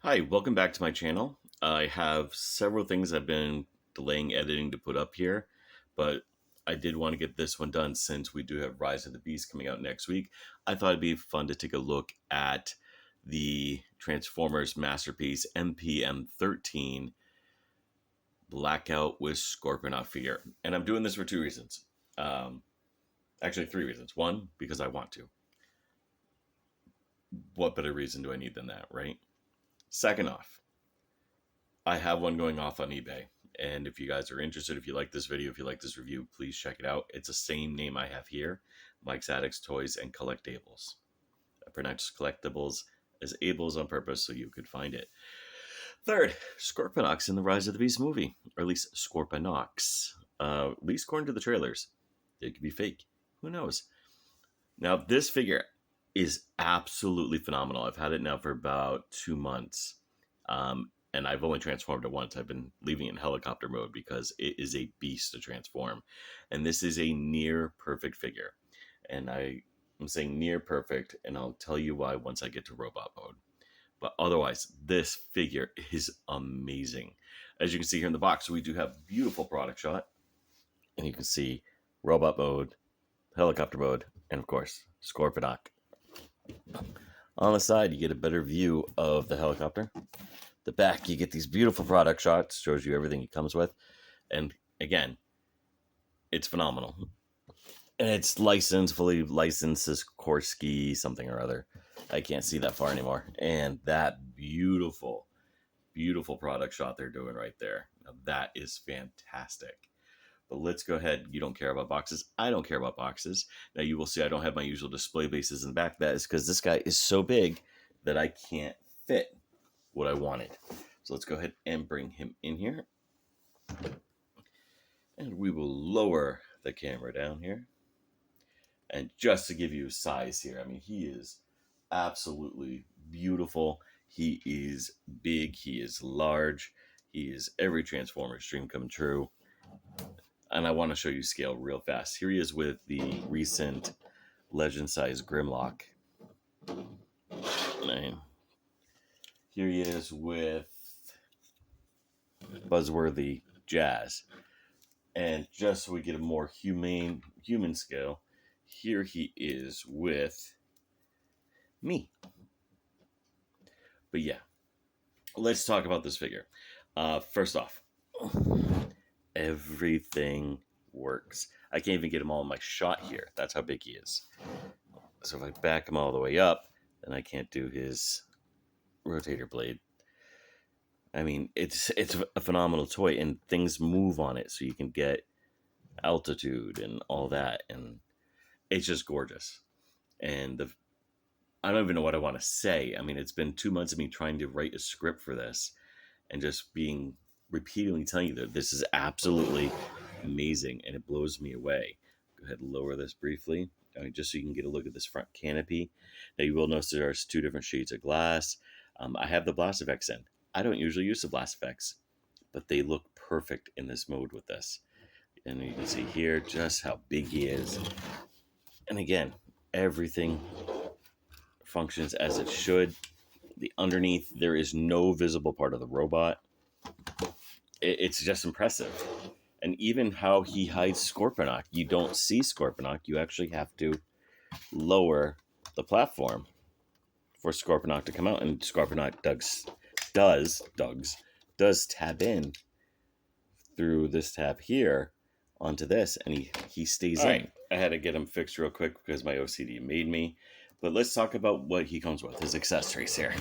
Hi, welcome back to my channel. I have several things I've been delaying editing to put up here, but I did want to get this one done since we do have Rise of the Beast coming out next week. I thought it'd be fun to take a look at the Transformers masterpiece MPM 13 Blackout with Scorponok figure. And I'm doing this for two reasons. Actually, three reasons. One, because I want to. What better reason do I need than that, right? Second off, I have one going off on eBay. And if you guys are interested, if you like this video, if you like this review, please check it out. It's the same name I have here, Mike's Addicts Toys and Collectables. I pronounce collectibles as ables on purpose so you could find it. Third, Scorponok's in the Rise of the Beast movie, or at least Scorponok's. At least according to the trailers. It could be fake. Who knows? Now, this figure is absolutely phenomenal. I've had it now for about 2 months. And I've only transformed it once. I've been leaving it in helicopter mode because it is a beast to transform. And this is a near perfect figure. And I'm saying near perfect, and I'll tell you why once I get to robot mode. But otherwise, this figure is amazing. As you can see here in the box, we do have beautiful product shot. And you can see robot mode, helicopter mode, and of course, Scorponok. On the side, you get a better view of the helicopter. The back, you get these beautiful product shots, shows you everything it comes with. And again, it's phenomenal. And it's licensed, fully licensed as Korsky something or other. I can't see that far anymore. And that beautiful, beautiful product shot they're doing right there. Now that is fantastic. But let's go ahead. You don't care about boxes. I don't care about boxes. Now you will see I don't have my usual display bases in the back. That is because this guy is so big that I can't fit what I wanted. So let's go ahead and bring him in here. And we will lower the camera down here. And just to give you size here, I mean, he is absolutely beautiful. He is big. He is large. He is every Transformers dream come true. And I want to show you scale real fast. Here he is with the recent Legend size Grimlock. And here he is with Buzzworthy Jazz. And just so we get a more human scale, here he is with me. But yeah, let's talk about this figure. First off, everything works. I can't even get him all in my shot here. That's how big he is. So if I back him all the way up, then I can't do his rotator blade. I mean, it's a phenomenal toy, and things move on it, so you can get altitude and all that, and it's just gorgeous. And I don't even know what I want to say. I mean, it's been 2 months of me trying to write a script for this, and just being repeatedly telling you that this is absolutely amazing, and it blows me away. Go ahead and lower this briefly, just so you can get a look at this front canopy. Now you will notice there's 2 different shades of glass. I have the blast effects in. I don't usually use the blast effects, but they look perfect in this mode with this. And you can see here just how big he is. And again, everything functions as it should. The underneath, there is no visible part of the robot. It's just impressive. And even how he hides Scorponok. You don't see Scorponok. You actually have to lower the platform for Scorponok to come out. And Scorponok does tab in through this tab here onto this, and he stays in. Right. I had to get him fixed real quick because my OCD made me. But let's talk about what he comes with, his accessories here.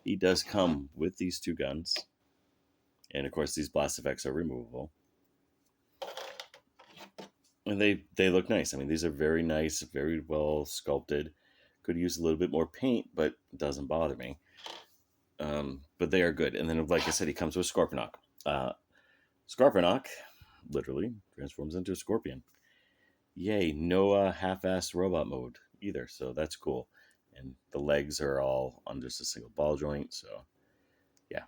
He does come with these 2 guns. And of course, these blast effects are removable. And they look nice. I mean, these are very nice, very well sculpted. Could use a little bit more paint, but it doesn't bother me. But they are good. And then, like I said, he comes with Scorponok. Scorponok literally transforms into a scorpion. Yay, no half-assed robot mode either, so that's cool. And the legs are all on just a single ball joint, so yeah.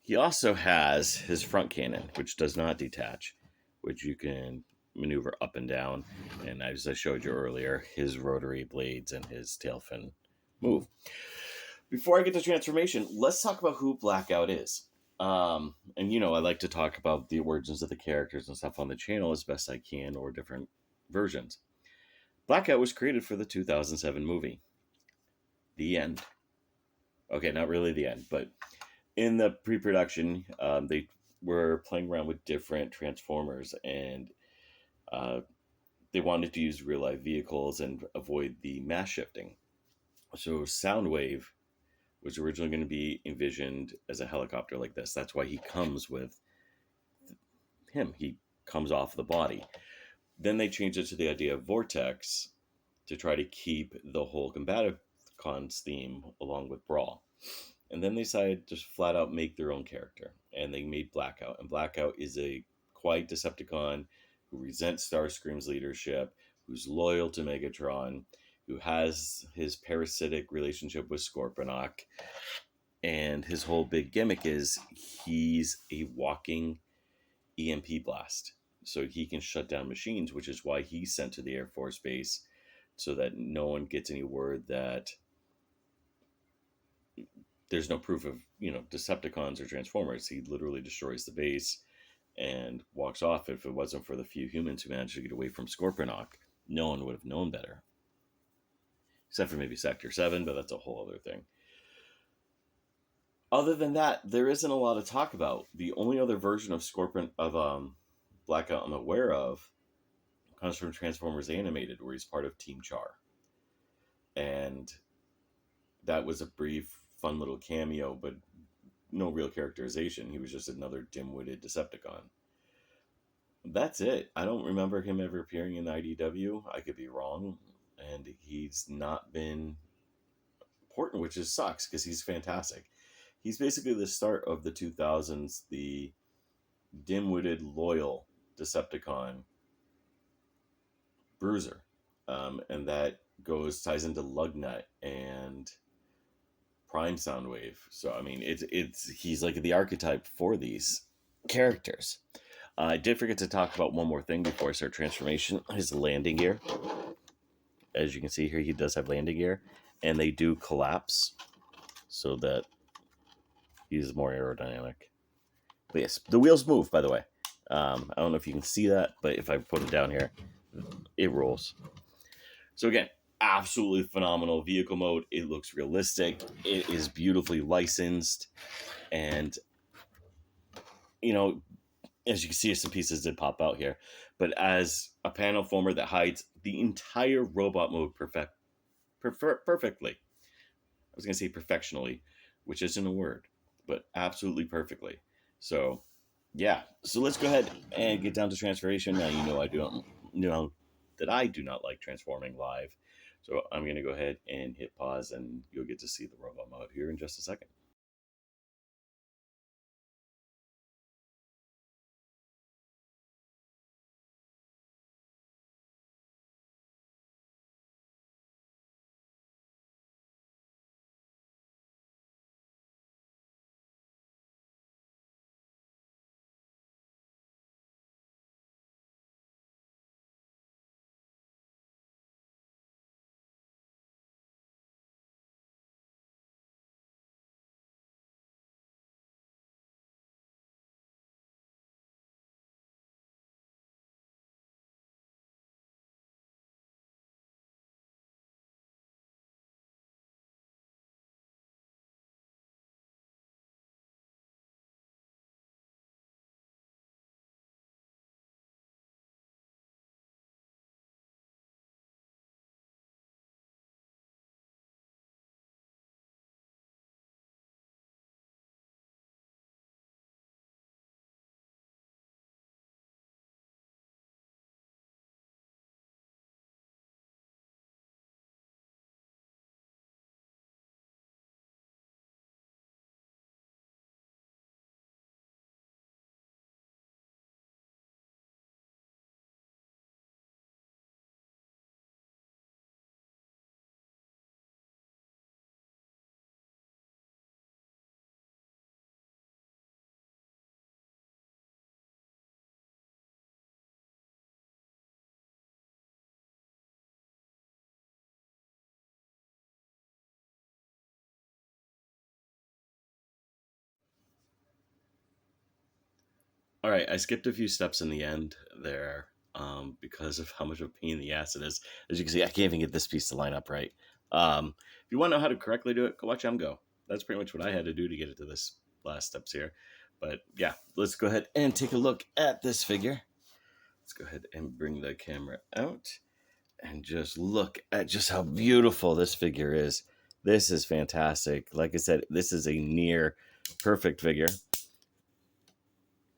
He also has his front cannon, which does not detach, which you can maneuver up and down. And as I showed you earlier, his rotary blades and his tail fin move. Before I get to transformation, let's talk about who Blackout is. And I like to talk about the origins of the characters and stuff on the channel as best I can, or different versions. Blackout was created for the 2007 movie. The end. Okay, not really the end, but in the pre-production, they were playing around with different Transformers, and uh, they wanted to use real life vehicles and avoid the mass shifting. So Soundwave was originally going to be envisioned as a helicopter like this. That's why he comes with him. He comes off the body. Then they changed it to the idea of Vortex to try to keep the whole Combaticons theme along with Brawl. And then they decided to flat out make their own character. And they made Blackout. And Blackout is a quiet Decepticon who resents Starscream's leadership, who's loyal to Megatron, who has his parasitic relationship with Scorponok. And his whole big gimmick is he's a walking EMP blast. So he can shut down machines, which is why he's sent to the Air Force Base, so that no one gets any word that there's no proof of, Decepticons or Transformers. He literally destroys the base and walks off. If it wasn't for the few humans who managed to get away from Scorponok, no one would have known better. Except for maybe Sector 7, but that's a whole other thing. Other than that, there isn't a lot to talk about. The only other version of Blackout I'm aware of comes from Transformers Animated, where he's part of Team Char. And that was a brief, fun little cameo, but no real characterization. He was just another dim-witted Decepticon. That's it. I don't remember him ever appearing in the IDW. I could be wrong. And he's not been important, which just sucks, because he's fantastic. He's basically the start of the 2000s, the dim-witted, loyal Decepticon Bruiser. And that ties into Lugnut and Prime Soundwave. So I mean, he's like the archetype for these characters. I did forget to talk about one more thing before I start transformation: his landing gear. As you can see here, he does have landing gear, and they do collapse so that he's more aerodynamic. But yes, the wheels move, by the way. I don't know if you can see that, but if I put it down here, it rolls. So again, absolutely phenomenal vehicle mode. It looks realistic. It is beautifully licensed. And, as you can see, some pieces did pop out here. But as a panel former that hides the entire robot mode perfectly. I was going to say perfectionally, which isn't a word, but absolutely perfectly. So, yeah. So let's go ahead and get down to transformation. Now, I do not like transforming live. So I'm going to go ahead and hit pause, and you'll get to see the robot mode here in just a second. All right, I skipped a few steps in the end there because of how much of a pain in the ass it is. As you can see, I can't even get this piece to line up right. If you want to know how to correctly do it, go watch go. That's pretty much what I had to do to get it to this last steps here. But yeah, let's go ahead and take a look at this figure. Let's go ahead and bring the camera out and just look at just how beautiful this figure is. This is fantastic. Like I said, this is a near perfect figure.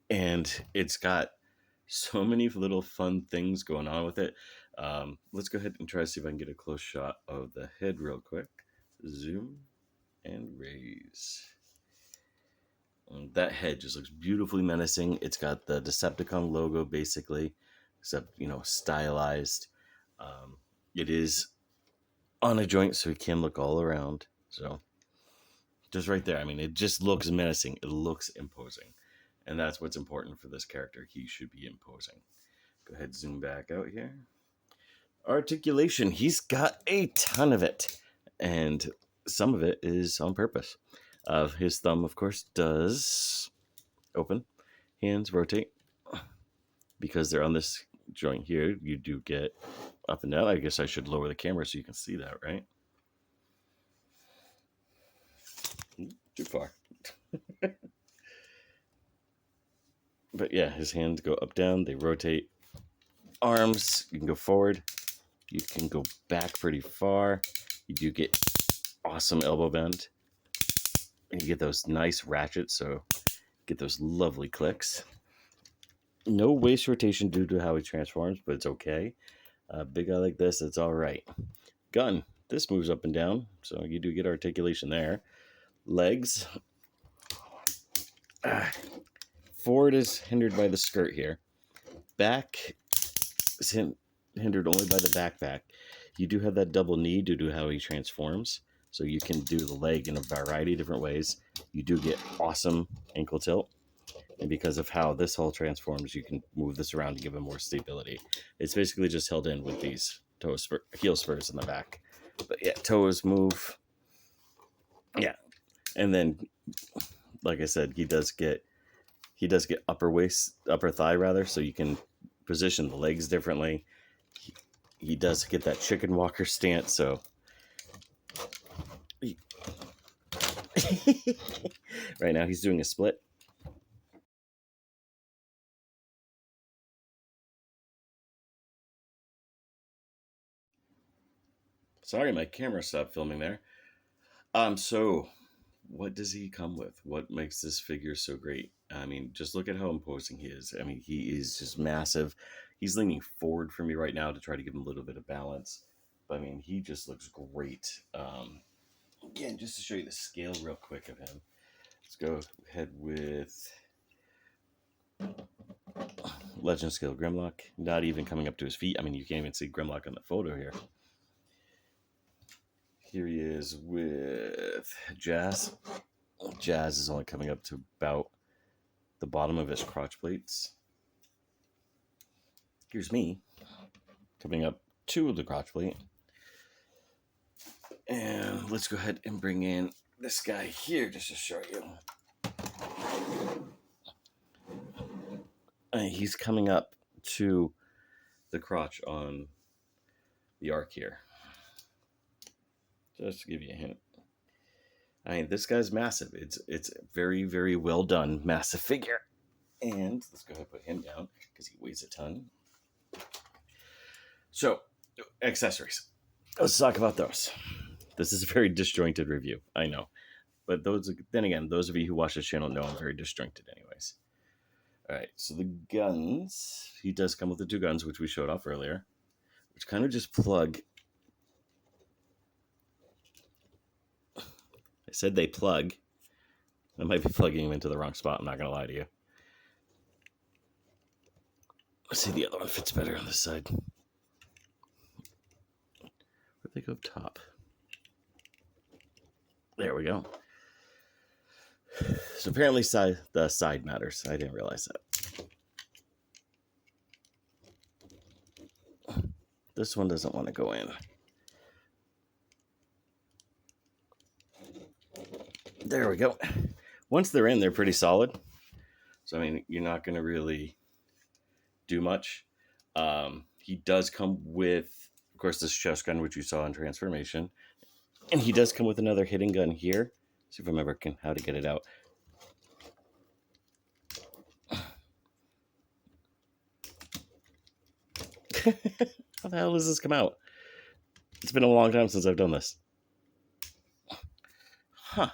And it's got so many little fun things going on with it. Let's go ahead and try to see if I can get a close shot of the head real quick. Zoom and raise. And that head just looks beautifully menacing. It's got the Decepticon logo basically, except, you know, stylized. It is on a joint, so it can look all around. So just right there, I mean, it just looks menacing. It looks imposing. And that's what's important for this character. He should be imposing. Go ahead, zoom back out here. Articulation. He's got a ton of it. And some of it is on purpose. His thumb, of course, does open. Hands rotate. Because they're on this joint here, you do get up and down. I guess I should lower the camera so you can see that, right? Too far. But yeah, his hands go up, down. They rotate. Arms, you can go forward. You can go back pretty far. You do get awesome elbow bend. And you get those nice ratchets, so get those lovely clicks. No waist rotation due to how he transforms, but it's okay. Big guy like this, it's all right. Gun, this moves up and down, so you do get articulation there. Legs. Forward is hindered by the skirt here. Back is hindered only by the backpack. You do have that double knee due to how he transforms, so you can do the leg in a variety of different ways. You do get awesome ankle tilt, and because of how this whole transforms, you can move this around to give him more stability. It's basically just held in with these heel spurs in the back. But yeah, toes move. Yeah, and then, like I said, he does get upper thigh rather, so you can position the legs differently. He does get that chicken walker stance, so right now he's doing a split. Sorry, my camera stopped filming there. So what does he come with? What makes this figure so great? I mean, just look at how imposing he is. I mean, he is just massive. He's leaning forward for me right now to try to give him a little bit of balance. But I mean, he just looks great. Again, just to show you the scale real quick of him. Let's go ahead with Legend Scale Grimlock. Not even coming up to his feet. I mean, you can't even see Grimlock on the photo here. Here he is with Jazz. Jazz is only coming up to about the bottom of his crotch plates. Here's me coming up to the crotch plate. And let's go ahead and bring in this guy here just to show you. He's coming up to the crotch on the arc here. Just to give you a hint. I mean, this guy's massive. It's very, very well done, massive figure. And let's go ahead and put him down because he weighs a ton. So, accessories. Let's talk about those. This is a very disjointed review, I know. But then again, those of you who watch this channel know I'm very disjointed anyways. All right, so the guns. He does come with the two guns, which we showed off earlier, which kind of just plug. I said they plug. I might be plugging him into the wrong spot. I'm not going to lie to you. Let's see, the other one fits better on this side. Where'd they go up top? There we go. So apparently the side matters. I didn't realize that. This one doesn't want to go in. There we go. Once they're in, they're pretty solid. So, I mean, you're not going to really do much. He does come with, of course, this chest gun, which you saw in Transformation. And he does come with another hidden gun here. See if I remember how to get it out. How the hell does this come out? It's been a long time since I've done this. Huh.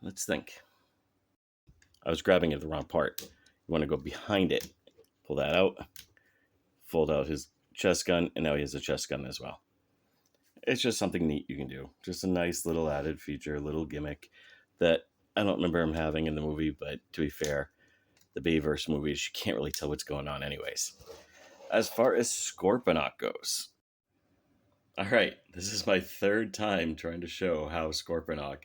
Let's think. I was grabbing it the wrong part. You want to go behind it. Pull that out. Fold out his chest gun, and now he has a chest gun as well. It's just something neat you can do. Just a nice little added feature, a little gimmick that I don't remember him having in the movie, but to be fair, the Bayverse movies, you can't really tell what's going on anyways. As far as Scorponok goes, all right, this is my third time trying to show how Scorponok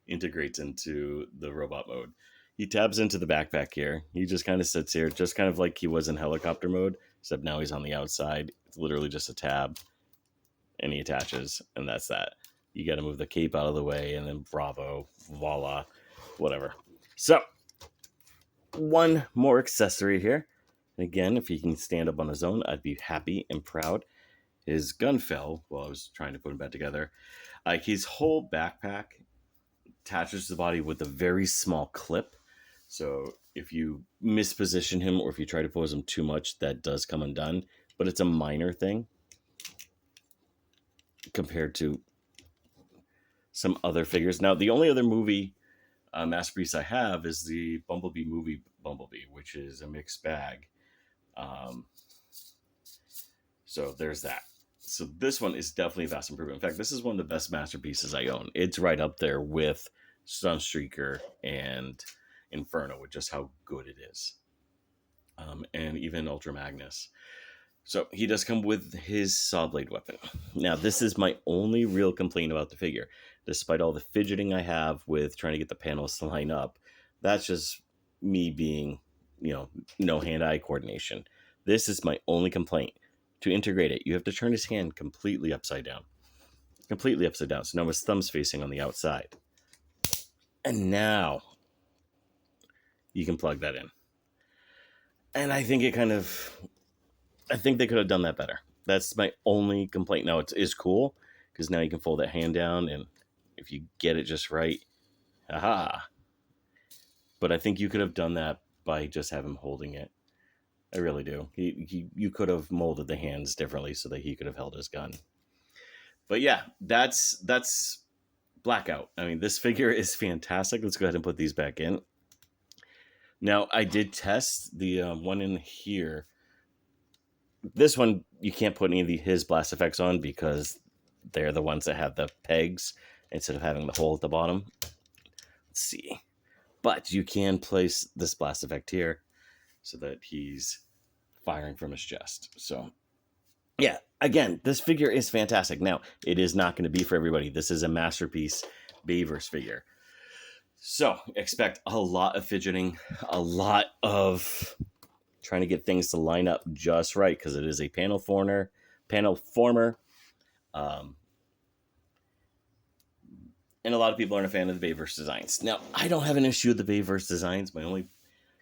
integrates into the robot mode. He tabs into the backpack here. He just kind of sits here, just kind of like he was in helicopter mode, except now he's on the outside. It's literally just a tab, and he attaches, and that's that. You got to move the cape out of the way, and then bravo, voila, whatever. So, one more accessory here. And again, if he can stand up on his own, I'd be happy and proud. His gun fell while I was trying to put him back together. His whole backpack attaches to the body with a very small clip. So if you misposition him or if you try to pose him too much, that does come undone. But it's a minor thing compared to some other figures. Now, the only other movie masterpiece I have is the Bumblebee movie Bumblebee, which is a mixed bag. So there's that. So this one is definitely a vast improvement. In fact, this is one of the best masterpieces I own. It's right up there with Sunstreaker and Inferno with just how good it is. And even Ultra Magnus. So he does come with his saw blade weapon. Now, this is my only real complaint about the figure. Despite all the fidgeting I have with trying to get the panels to line up, that's just me being, no hand-eye coordination. This is my only complaint. To integrate it, you have to turn his hand completely upside down. Completely upside down. So now his thumb's facing on the outside. And now you can plug that in. And I think they could have done that better. That's my only complaint. Now, it is cool because now you can fold that hand down, and if you get it just right, aha. But I think you could have done that by just having him holding it. I really do. You could have molded the hands differently so that he could have held his gun. But yeah, that's Blackout. I mean, this figure is fantastic. Let's go ahead and put these back in. Now, I did test the one in here. This one, you can't put any of his blast effects on because they're the ones that have the pegs instead of having the hole at the bottom. Let's see. But you can place this blast effect here so that he's firing from his chest. So, yeah, again, this figure is fantastic. Now, it is not going to be for everybody. This is a masterpiece Bayverse figure. So, expect a lot of fidgeting, a lot of trying to get things to line up just right because it is a panel former. And a lot of people aren't a fan of the Bayverse designs. Now, I don't have an issue with the Bayverse designs. My only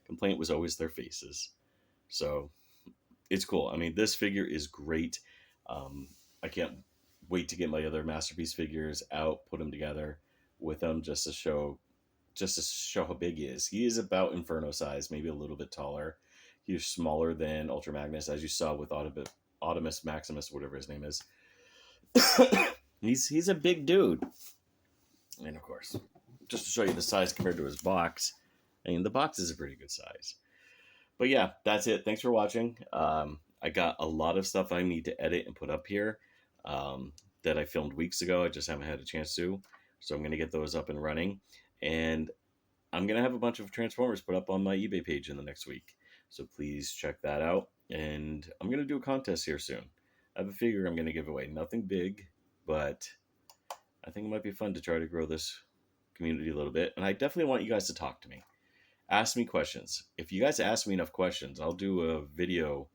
complaint was always their faces. So it's cool. I mean, this figure is great. I can't wait to get my other masterpiece figures out, put them together with them just to show how big he is. He is about Inferno size, maybe a little bit taller. He's smaller than Ultra Magnus, as you saw with Optimus Maximus, whatever his name is. He's a big dude. And of course, just to show you the size compared to his box, I mean, the box is a pretty good size. But yeah, that's it. Thanks for watching. I got a lot of stuff I need to edit and put up here that I filmed weeks ago. I just haven't had a chance to. So I'm going to get those up and running. And I'm going to have a bunch of Transformers put up on my eBay page in the next week. So please check that out. And I'm going to do a contest here soon. I have a figure I'm going to give away. Nothing big, but I think it might be fun to try to grow this community a little bit. And I definitely want you guys to talk to me. Ask me questions. If you guys ask me enough questions, I'll do a video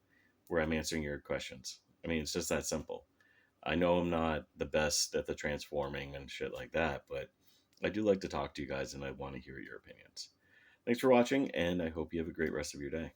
where I'm answering your questions. I mean, it's just that simple. I know I'm not the best at the transforming and shit like that, but I do like to talk to you guys and I want to hear your opinions. Thanks for watching, and I hope you have a great rest of your day.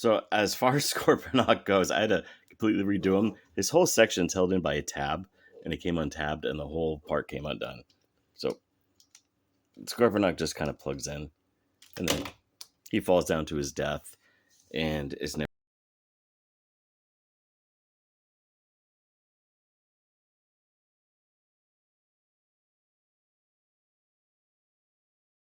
So as far as Scorponok goes, I had to completely redo him. His whole section's held in by a tab, and it came untabbed, and the whole part came undone. So Scorponok just kind of plugs in, and then he falls down to his death, and is never